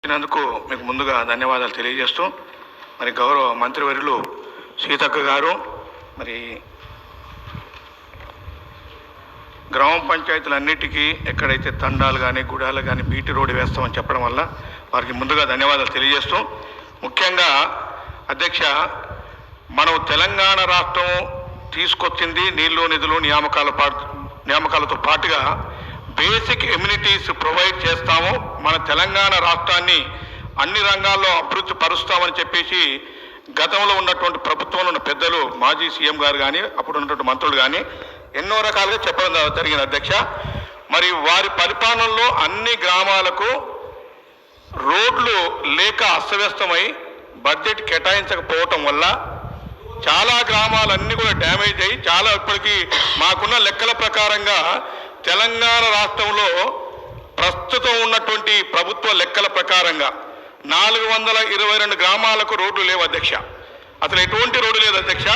ఇచ్చినందుకు మీకు ముందుగా ధన్యవాదాలు తెలియజేస్తూ మరి గౌరవ మంత్రివర్యులు సీతక్క గారు మరి గ్రామ పంచాయతీలన్నిటికీ ఎక్కడైతే తండాలు కానీ గుడాలు కానీ బీటీ రోడ్డు వేస్తామని చెప్పడం వల్ల వారికి ముందుగా ధన్యవాదాలు తెలియజేస్తూ ముఖ్యంగా అధ్యక్ష మనం తెలంగాణ రాష్ట్రం తీసుకొచ్చింది నీళ్లు నిధులు నియామకాలతో పాటుగా బేసిక్ ఎమ్యూనిటీస్ ప్రొవైడ్ చేస్తాము, మన తెలంగాణ రాష్ట్రాన్ని అన్ని రంగాల్లో అభివృద్ధి పరుస్తామని చెప్పేసి గతంలో ఉన్నటువంటి ప్రభుత్వంలో ఉన్న పెద్దలు మాజీ సీఎం గారు కానీ అప్పుడు ఉన్నటువంటి మంత్రులు కానీ ఎన్నో రకాలుగా చెప్పడం జరిగింది అధ్యక్ష. మరి వారి పరిపాలనలో అన్ని గ్రామాలకు రోడ్లు లేక అస్తవ్యస్తమై బడ్జెట్ కేటాయించకపోవటం వల్ల చాలా గ్రామాలన్నీ కూడా డ్యామేజ్ అయ్యి చాలా ఇప్పటికీ మాకున్న లెక్కల ప్రకారంగా తెలంగాణ రాష్ట్రంలో ప్రస్తుతం ఉన్నటువంటి ప్రభుత్వ లెక్కల ప్రకారంగా 422 గ్రామాలకు రోడ్లు లేవు అధ్యక్ష. అసలు ఎటువంటి రోడ్డు లేదు అధ్యక్ష.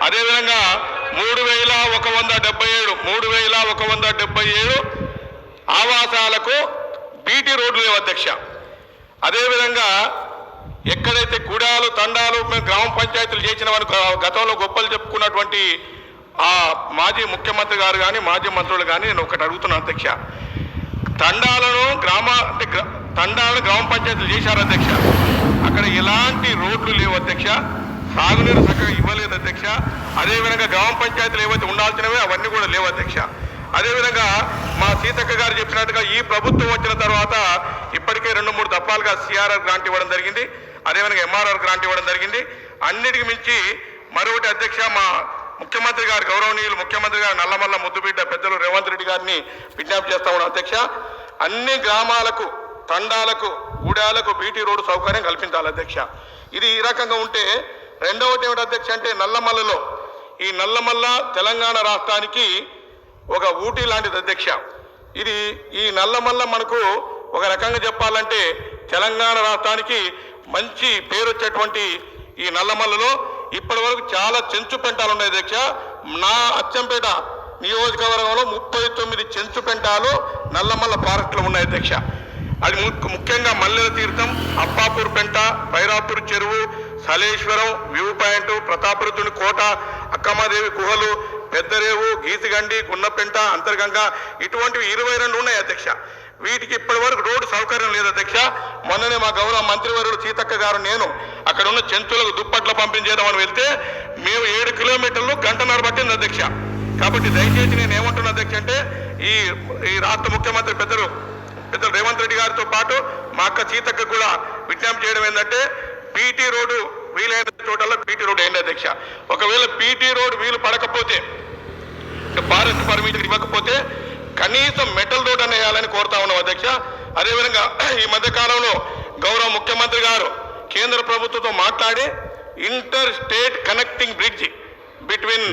అదేవిధంగా 3177 ఆవాసాలకు బీటీ రోడ్లు లేవు అధ్యక్ష. అదేవిధంగా ఎక్కడైతే గుడాలు తండాలు మేము గ్రామ పంచాయతీలు చేసిన వారు గతంలో గొప్పలు చెప్పుకున్నటువంటి ఆ మాజీ ముఖ్యమంత్రి గారు కానీ మాజీ మంత్రులు కానీ నేను ఒకటి అడుగుతున్నాను అధ్యక్ష. తండాలను గ్రామ పంచాయతీలు చేశారు అధ్యక్ష. అక్కడ ఎలాంటి రోడ్లు లేవు అధ్యక్ష, సాగునీరు చక్కగా ఇవ్వలేదు అధ్యక్ష. అదేవిధంగా గ్రామ పంచాయతీలు ఏవైతే ఉండాల్సినవే అవన్నీ కూడా లేవు అధ్యక్ష. అదేవిధంగా మా సీతక్క గారు చెప్పినట్టుగా ఈ ప్రభుత్వం వచ్చిన తర్వాత ఇప్పటికే 2-3 దఫాలుగా సిఆర్ఆర్ గ్రాంట్ ఇవ్వడం జరిగింది, అదేవిధంగా ఎంఆర్ఆర్ గ్రాంట్ ఇవ్వడం జరిగింది. అన్నిటికి మించి మరొకటి అధ్యక్ష, మా ముఖ్యమంత్రి గారు గౌరవనీయులు ముఖ్యమంత్రి గారు నల్లమల్ల ముద్దుబిడ్డ పెద్దలు రేవంత్ రెడ్డి గారిని విజ్ఞప్తి చేస్తా ఉన్నాం అధ్యక్ష. అన్ని గ్రామాలకు తండాలకు గూడాలకు బీటీ రోడ్డు సౌకర్యం కల్పించాలి అధ్యక్ష. ఇది ఈ రకంగా ఉంటే రెండవది ఏమిటి అధ్యక్ష అంటే నల్లమల్లలో ఈ నల్లమల్ల తెలంగాణ రాష్ట్రానికి ఒక ఊటీ లాంటిది అధ్యక్ష. ఇది ఈ నల్లమల్ల మనకు ఒక రకంగా చెప్పాలంటే తెలంగాణ రాష్ట్రానికి మంచి పేరు వచ్చేటువంటి ఈ నల్లమల్లలో ఇప్పటి వరకు చాలా చెంచు పెంటాలు ఉన్నాయి అధ్యక్ష. నా అచ్చంపేట నియోజకవర్గంలో 39 చెంచు పెంటాలు నల్లమల్ల ఫారెస్ట్లో ఉన్నాయి అధ్యక్ష. అది ముఖ్యంగా మల్లెల తీర్థం, అప్పాపూర్ పెంట, బైరాపూర్ చెరువు, సలేశ్వరం, వ్యూ పాయింట్, ప్రతాపరుతుని కోట, అక్కమ్మదేవి గుహలు, పెద్దరేవు, గీసిగండి, గున్నపెంట, అంతర్గంగా ఇటువంటివి 22 ఉన్నాయి అధ్యక్ష. వీటికి ఇప్పటి వరకు రోడ్డు సౌకర్యం లేదు అధ్యక్ష. మొన్ననే మా గౌరవ మంత్రివర్యులు సీతక్క గారు నేను అక్కడ ఉన్న జంతువులకు దుప్పట్లు పంపించేద్దామని వెళ్తే మేము 7 కిలోమీటర్లు గంటన్నర పట్టింది అధ్యక్ష. కాబట్టి దయచేసి నేను ఏమంటున్నా అధ్యక్ష అంటే ఈ రాష్ట్ర ముఖ్యమంత్రి పెద్దలు రేవంత్ రెడ్డి గారితో పాటు మా అక్క సీతక్క కూడా విజ్ఞప్తి చేయడం ఏంటంటే బీటీ రోడ్డు వీలైన చోటల్లో బీటీ రోడ్డు ఏంటి అధ్యక్ష. ఒకవేళ బీటీ రోడ్డు వీలు పడకపోతే ఫారెస్ట్ పర్మిషన్ ఇవ్వకపోతే కనీసం మెటల్ రోడ్ అని వేయాలని కోరుతా ఉన్నాం అధ్యక్ష. అదేవిధంగా ఈ మధ్య కాలంలో గౌరవ ముఖ్యమంత్రి గారు కేంద్ర ప్రభుత్వంతో మాట్లాడి inter state connecting bridge between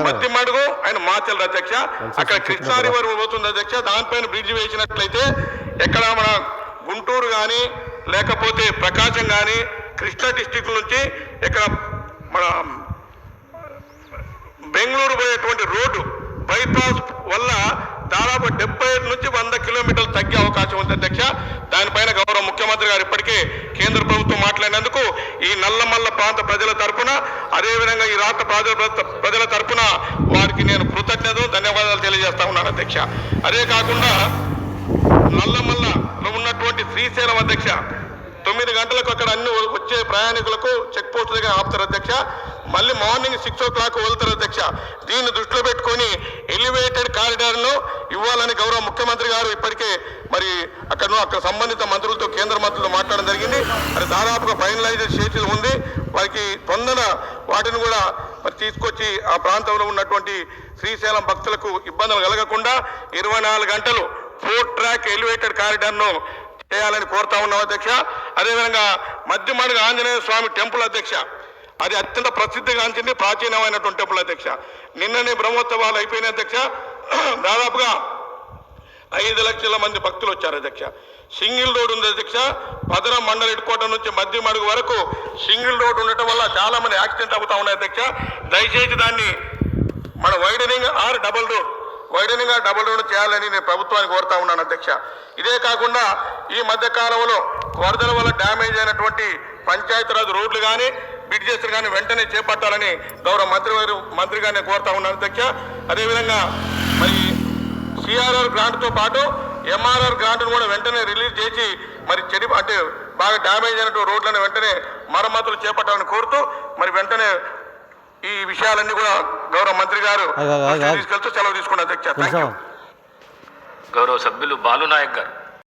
Madhyamadugu and Machal అధ్యక్ష, అక్కడ కృష్ణా రివర్ పోతుంది అధ్యక్ష. దానిపైన బ్రిడ్జ్ వేసినట్లయితే ఎక్కడ మన గుంటూరు కానీ లేకపోతే ప్రకాశం కానీ కృష్ణా డిస్టిక్ నుంచి ఇక్కడ మన బెంగళూరు పోయేటువంటి రోడ్డు బైపాస్ వల్ల దాదాపు 75 నుంచి 100 కిలోమీటర్లు తగ్గే అవకాశం ఉంది అధ్యక్ష. దానిపైన గౌరవ ముఖ్యమంత్రి గారు ఇప్పటికే కేంద్ర ప్రభుత్వం మాట్లాడినందుకు ఈ నల్లమల్ల ప్రాంత ప్రజల తరఫున అదేవిధంగా ఈ రాష్ట్ర ప్రజల తరఫున వారికి నేను కృతజ్ఞతలు ధన్యవాదాలు తెలియజేస్తా ఉన్నాను అధ్యక్ష. అదే కాకుండా నల్లమల్లలో ఉన్నటువంటి శ్రీశైలం అధ్యక్ష 9 గంటలకు అక్కడ అన్ని వచ్చే ప్రయాణికులకు చెక్ పోస్ట్ దగ్గర ఆపుతారు అధ్యక్ష. మళ్ళీ మార్నింగ్ 6 o'clock వెళ్తారు అధ్యక్ష. దీన్ని దృష్టిలో పెట్టుకొని ఎలివేటెడ్ కారిడార్ను ఇవ్వాలని గౌరవ ముఖ్యమంత్రి గారు ఇప్పటికే మరి అక్కడ సంబంధిత మంత్రులతో కేంద్ర మంత్రులతో మాట్లాడడం జరిగింది. అది దాదాపుగా ఫైనలైజ్ చేసి ఉంది. వారికి తొందర వాటిని కూడా మరి తీసుకొచ్చి ఆ ప్రాంతంలో ఉన్నటువంటి శ్రీశైలం భక్తులకు ఇబ్బందులు కలగకుండా 24 గంటలు 4 track ఎలివేటెడ్ కారిడార్ను చేయాలని కోరుతా ఉన్నాం అధ్యక్ష. అదేవిధంగా మధ్యమడుగు ఆంజనేయ స్వామి టెంపుల్ అధ్యక్ష, అది అత్యంత ప్రసిద్ధిగాంచింది ప్రాచీనమైనటువంటి టెంపుల్ అధ్యక్ష. నిన్ననే బ్రహ్మోత్సవాలు అయిపోయినాయి అధ్యక్ష. దాదాపుగా 5 లక్షల మంది భక్తులు వచ్చారు అధ్యక్ష. సింగిల్ రోడ్ ఉంది అధ్యక్ష. భద్రం మండల హెడ్కోట నుంచి మధ్యమడుగు వరకు సింగిల్ రోడ్ ఉండటం వల్ల చాలా మంది యాక్సిడెంట్ అవుతా ఉన్నాయి అధ్యక్ష. దయచేసి దాన్ని మన widening or double road widening double road చేయాలని నేను ప్రభుత్వాన్ని కోరుతా ఉన్నాను అధ్యక్ష. ఇదే కాకుండా ఈ మధ్య కాలంలో వరదల వల్ల డ్యామేజ్ అయినటువంటి పంచాయతీరాజ్ రోడ్లు కానీ బ్రిడ్జెస్ కానీ వెంటనే చేపట్టాలని గౌరవ మంత్రి గారిని కోరుతా ఉన్నాను అధ్యక్ష. అదేవిధంగా మరి సిఆర్ఆర్ గ్రాంట్తో పాటు ఎంఆర్ఆర్ గ్రాంట్ను కూడా వెంటనే రిలీజ్ చేసి మరి అంటే బాగా డ్యామేజ్ అయినటువంటి రోడ్లను వెంటనే మరమ్మతులు చేపట్టాలని కోరుతూ మరి వెంటనే ఈ విషయాలన్నీ కూడా గౌరవ మంత్రి గారు తీసుకెళ్తూ సెలవు తీసుకున్న అధ్యక్ష. గౌరవ సభ్యులు బాలునాయక్ గారు.